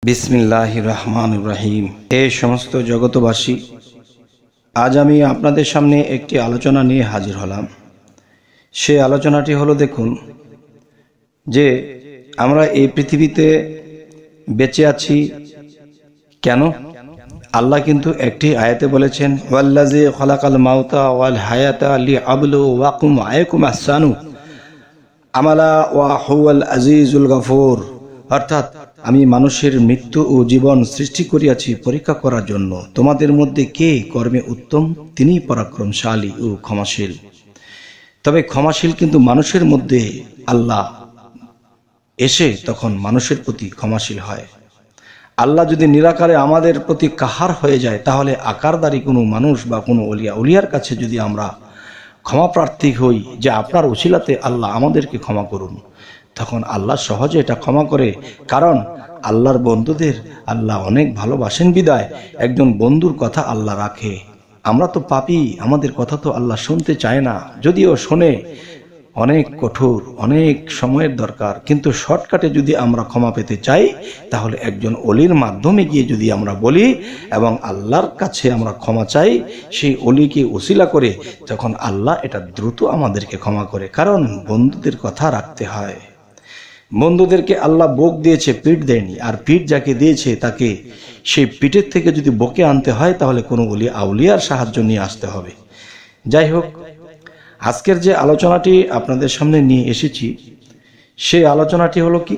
বিসমিল্লাহির রহমানির রহিম। হে সমস্ত জগতবাসী, আজ আমি আপনাদের সামনে একটি আলোচনা নিয়ে হাজির হলাম। সেই আলোচনাটি হলো, দেখুন যে আমরা এই পৃথিবীতে বেঁচে আছি কেন। আল্লাহ কিন্তু একটি আয়াতে বলেছেন, ওয়াল্লাযী খালাকাল মাউতা ওয়াল হায়াতা লিয়াবলুওয়াকুম আইয়ুকুম আহসানু আমালা ওয়া হুয়াল আজিজুল গফুর। অর্থাৎ আমি মানুষের মৃত্যু ও জীবন সৃষ্টি করিয়াছি পরীক্ষা করার জন্য, তোমাদের মধ্যে কে কর্মে উত্তম, তিনি পরাক্রমশালী ও ক্ষমাশীল। তবে ক্ষমাশীল কিন্তু মানুষের মধ্যে আল্লাহ এসে তখন মানুষের প্রতি ক্ষমাশীল হয়। আল্লাহ যদি নিরাকারে আমাদের প্রতি কাহার হয়ে যায়, তাহলে আকারদারি কোনো মানুষ বা কোনো উলিয়ার কাছে যদি আমরা ক্ষমা প্রার্থী হই যে আপনার উছিলাতে আল্লাহ আমাদেরকে ক্ষমা করুন, তখন আল্লাহ সহজে এটা ক্ষমা করে। কারণ আল্লাহর বন্ধুদের আল্লাহ অনেক ভালোবাসেন বিদায় একজন বন্ধুর কথা আল্লাহ রাখে। আমরা তো পাপী, আমাদের কথা তো আল্লাহ শুনতে চায় না, যদিও শোনে অনেক কঠোর, অনেক সময়ের দরকার। কিন্তু শর্টকাটে যদি আমরা ক্ষমা পেতে চাই, তাহলে একজন অলির মাধ্যমে গিয়ে যদি আমরা বলি এবং আল্লাহর কাছে আমরা ক্ষমা চাই, সেই অলিকে ওসিলা করে, তখন আল্লাহ এটা দ্রুত আমাদেরকে ক্ষমা করে। কারণ বন্ধুদের কথা রাখতে হয়। বন্ধুদেরকে আল্লাহ বোক দিয়েছে, পিঠ দেয়নি। আর পিঠ যাকে দিয়েছে তাকে সেই পিঠের থেকে যদি বকে আনতে হয়, তাহলে কোনো আউলিয়ার সাহায্য নিয়ে আসতে হবে। যাই হোক, আজকের যে আলোচনাটি আপনাদের সামনে নিয়ে এসেছি, সেই আলোচনাটি হলো কি,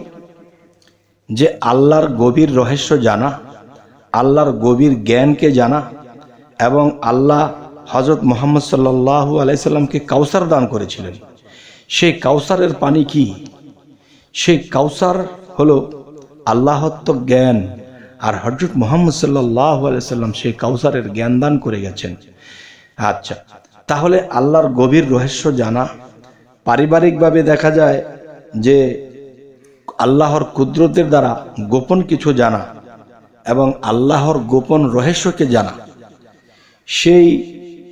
যে আল্লাহর গভীর রহস্য জানা, আল্লাহর গভীর জ্ঞানকে জানা, এবং আল্লাহ হযরত মুহাম্মদ সাল্লাল্লাহু আলাইহি সাল্লামকে কাউসার দান করেছিলেন। সেই কাউসারের পানি কি? সেই কাউসার হলো আল্লাহত্ব জ্ঞান। আর হযরত মুহাম্মদ সাল্লাল্লাহু আলাইহি সাল্লাম সেই কাউসারের জ্ঞান দান করে গেছেন। আচ্ছা, তাহলে আল্লাহর গভীর রহস্য জানা, পারিবারিকভাবে দেখা যায় যে আল্লাহর কুদরতের দ্বারা গোপন কিছু জানা এবং আল্লাহর গোপন রহস্যকে জানা, সেই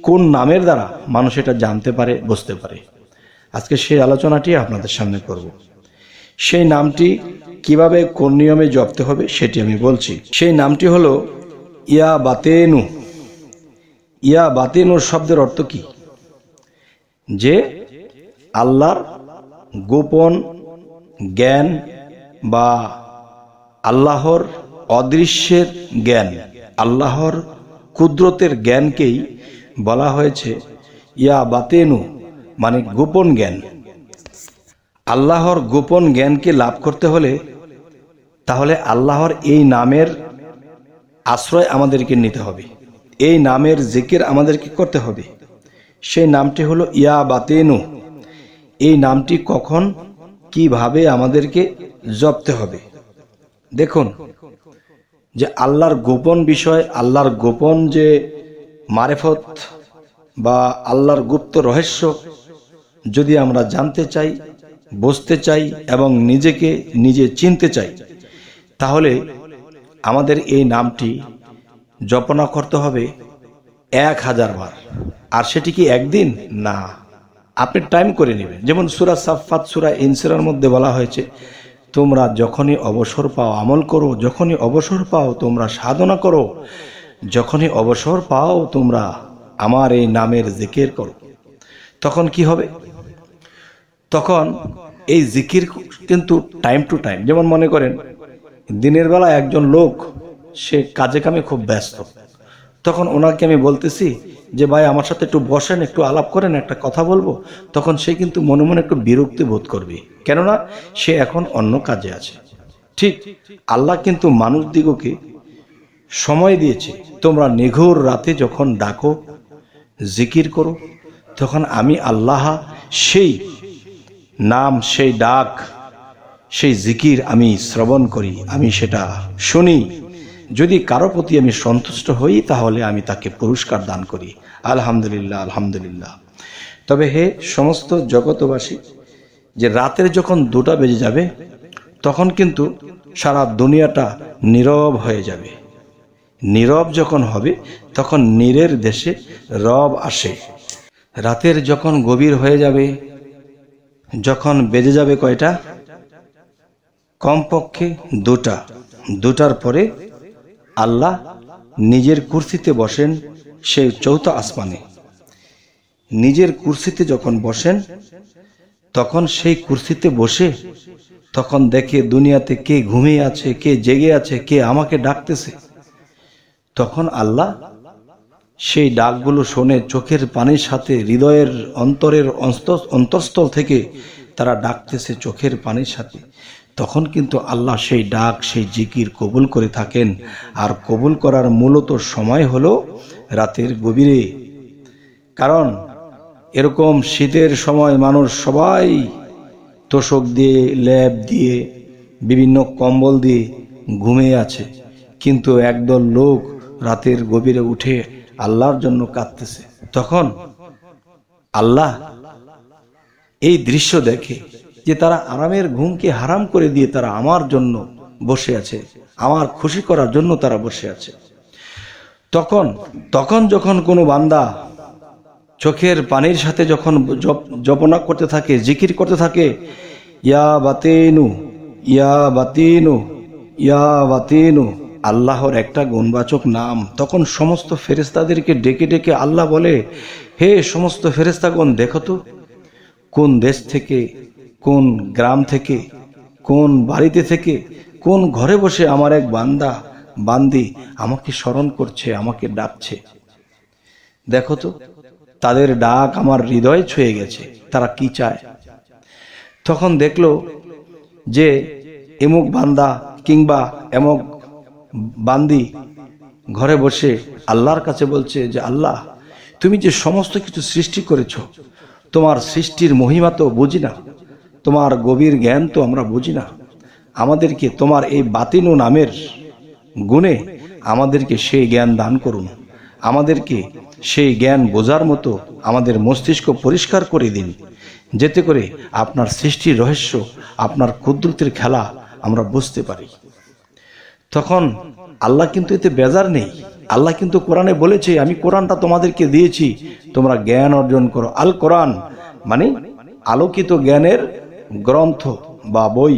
কোন নামের দ্বারা মানুষ এটা জানতে পারে, বুঝতে পারে। আজকে সেই আলোচনাটি আপনাদের সামনে করব। সেই নামটি কিভাবে কোন নিয়মে জপতে হবে সেটি আমি বলছি। সেই নামটি হলো ইয়া বাতেনু। ইয়া বাতেনুর শব্দের অর্থ কি? যে আল্লাহর গোপন জ্ঞান বা আল্লাহর অদৃশ্যের জ্ঞান, আল্লাহর কুদরতের জ্ঞানকেই বলা হয়েছে ইয়া বাতেনু, মানে গোপন জ্ঞান। আল্লাহর গোপন জ্ঞানকে লাভ করতে হলে তাহলে আল্লাহর এই নামের আশ্রয় আমাদেরকে নিতে হবে, এই নামের জিকির আমাদেরকে করতে হবে। সেই নামটি হলো ইয়া বাতেনু। এই নামটি কখন, কিভাবে আমাদেরকে জপতে হবে? দেখুন, যে আল্লাহর গোপন বিষয়, আল্লাহর গোপন যে মারেফত বা আল্লাহর গুপ্ত রহস্য যদি আমরা জানতে চাই, বুঝতে চাই এবং নিজেকে নিজে চিনতে চাই, তাহলে আমাদের এই নামটি জপনা করতে হবে 1000 বার। আর সেটি কি একদিন না, আপনি টাইম করে নেবেন। যেমন সূরা সাফফাত, সূরা ইনসিরার মধ্যে বলা হয়েছে, তোমরা যখনই অবসর পাও আমল করো, যখনই অবসর পাও তোমরা সাধনা করো, যখনই অবসর পাও তোমরা আমার এই নামের জিকির করো। তখন কি হবে? তখন এই জিকির কিন্তু টাইম টু টাইম। যেমন মনে করেন দিনের বেলা একজন লোক সে কাজে কামে খুব ব্যস্ত, তখন ওনাকে আমি বলতেছি যে ভাই আমার সাথে একটু বসেন, একটু আলাপ করেন, একটা কথা বলবো, তখন সে কিন্তু মনে মনে একটু বিরক্তি বোধ করবে, কেননা সে এখন অন্য কাজে আছে। ঠিক আল্লাহ কিন্তু মানুষ দিগকে সময় দিয়েছে, তোমরা নিঘোর রাতে যখন ডাকো, জিকির করো, তখন আমি আল্লাহ সেই নাম, সেই ডাক, সেই জিকির আমি শ্রবণ করি, আমি সেটা শুনি। যদি কারো প্রতি আমি সন্তুষ্ট হই, তাহলে আমি তাকে পুরস্কার দান করি। আলহামদুলিল্লাহ, আলহামদুলিল্লাহ। তবে হে সমস্ত জগতবাসী, যে রাতের যখন 2টা বেজে যাবে, তখন কিন্তু সারা দুনিয়াটা নীরব হয়ে যাবে। নীরব যখন হবে, তখন নীরের দেশে রব আসে। রাতের যখন গভীর হয়ে যাবে, যখন বেজে যাবে কয়টা? কমপক্ষে 2টা, দুটার পরে আল্লাহ নিজের কুরসিতে বসেন সেই চৌথা আসমানে। নিজের কুরসিতে যখন বসেন তখন সেই কুরসিতে বসে তখন দেখে দুনিয়াতে কে ঘুমিয়ে আছে, কে জেগে আছে, কে আমাকে ডাকতেছে। তখন আল্লাহ সেই ডাকগুলো শুনে চোখের পানির সাথে হৃদয়ের অন্তরের অন্তঃস্থল থেকে তারা ডাকতেছে চোখের পানির সাথে। তখন কিন্তু আল্লাহ সেই ডাক, সেই জিকির কবুল করে থাকেন। আর কবুল করার মূলত সময় হলো রাতের গভীরে। কারণ এরকম শীতের সময় মানুষ সবাই তোশক দিয়ে, লেপ দিয়ে, বিভিন্ন কম্বল দিয়ে ঘুমিয়ে আছে, কিন্তু একদল লোক রাতের গভীরে উঠে আল্লাহর জন্য কাঁদতেছে। তখন আল্লাহ এই দৃশ্য দেখে যে তারা আরামের ঘুমকে হারাম করে দিয়ে তারা আমার জন্য বসে আছে, আমার খুশি করার জন্য তারা বসে আছে। তখন যখন কোনো বান্দা চোখের পানির সাথে যখন জপনা করতে থাকে, জিকির করতে থাকে, ইয়া বাতিনু ইয়া বাতিনু ইয়া বাতিনু, আল্লাহর একটা গুণবাচক নাম, তখন সমস্ত ফেরেশতাদেরকে ডেকে ডেকে আল্লাহ বলে, হে সমস্ত ফেরেশতাগণ, দেখো তো কোন দেশ থেকে, কোন গ্রাম থেকে, কোন বাড়িতে থেকে, কোন ঘরে বসে আমার এক বান্দি আমাকে স্মরণ করছে, আমাকে ডাকছে। দেখো তো তাদের ডাক আমার হৃদয় ছুঁয়ে গেছে, তারা কি চায়। তখন দেখলো যে এমুক বান্দা কিংবা এমক বান্দি ঘরে বসে আল্লাহর কাছে বলছে যে আল্লাহ, তুমি যে সমস্ত কিছু সৃষ্টি করেছ, তোমার সৃষ্টির মহিমা তো বুঝি না, তোমার গভীর জ্ঞান তো আমরা বুঝি না, আমাদেরকে তোমার এই বাতিনু নামের গুণে আমাদেরকে সেই জ্ঞান দান করুন, আমাদেরকে সেই জ্ঞান বোঝার মতো আমাদের মস্তিষ্ক পরিষ্কার করে দিন, যেতে করে আপনার সৃষ্টির রহস্য, আপনার কুদরতের খেলা আমরা বুঝতে পারি। তখন আল্লাহ কিন্তু এতে বেজার নেই। আল্লাহ কিন্তু কোরআনে বলেছে, আমি কোরআনটা তোমাদেরকে দিয়েছি, তোমরা জ্ঞান অর্জন করো। আল কোরআন মানে আলোকিত জ্ঞানের গ্রন্থ বা বই,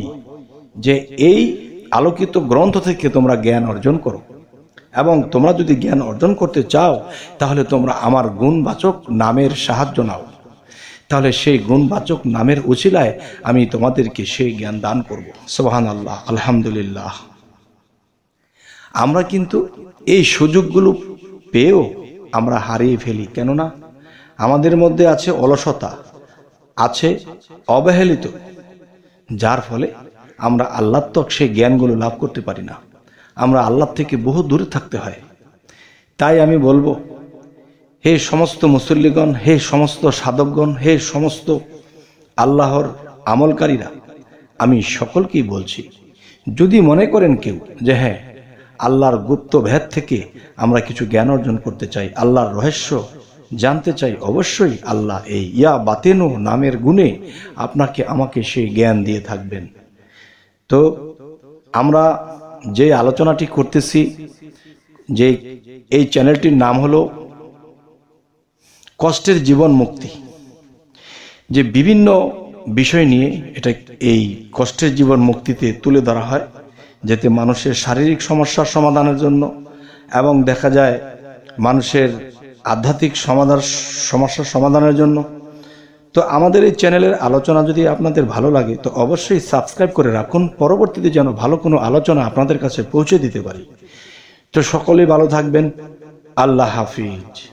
যে এই আলোকিত গ্রন্থ থেকে তোমরা জ্ঞান অর্জন করো, এবং তোমরা যদি জ্ঞান অর্জন করতে চাও তাহলে তোমরা আমার গুণবাচক নামের সাহায্য নাও, তাহলে সেই গুণবাচক নামের উছিলায় আমি তোমাদেরকে সেই জ্ঞান দান করব। সুবহানাল্লাহ, আলহামদুলিল্লাহ। আমরা কিন্তু এই সুযোগগুলো পেয়েও আমরা হারিয়ে ফেলি। কেননা আমাদের মধ্যে আছে অলসতা, আছে অবহেলিত, যার ফলে আমরা আল্লাহর তক সেই জ্ঞানগুলো লাভ করতে পারি না। আমরা আল্লাহ থেকে বহু দূরে থাকতে হয়। তাই আমি বলবো, হে সমস্ত মুসল্লিগণ, হে সমস্ত সাধকগণ, হে সমস্ত আল্লাহর আমলকারীরা, আমি সকলকেই বলছি, যদি মনে করেন কেউ যে হ্যাঁ আল্লাহর গুপ্ত ভেদ থেকে আমরা কিছু জ্ঞান অর্জন করতে চাই, আল্লাহর রহস্য জানতে চাই, অবশ্যই আল্লাহ এই ইয়া বাতেনু নামের গুণে আপনাকে আমাকে সেই জ্ঞান দিয়ে থাকবেন। তো আমরা যে আলোচনাটি করতেছি, যে এই চ্যানেলটির নাম হলো কষ্টের জীবন মুক্তি, যে বিভিন্ন বিষয় নিয়ে এটা এই কষ্টের জীবন মুক্তিতে তুলে ধরা হয়, যাতে মানুষের শারীরিক সমস্যার সমাধানের জন্য এবং দেখা যায় মানুষের আধ্যাত্মিক সমস্যার সমাধানের জন্য। তো আমাদের এই চ্যানেলের আলোচনা যদি আপনাদের ভালো লাগে তো অবশ্যই সাবস্ক্রাইব করে রাখুন, পরবর্তীতে যেন ভালো কোনো আলোচনা আপনাদের কাছে পৌঁছে দিতে পারি। তো সকলেই ভালো থাকবেন। আল্লাহ হাফিজ।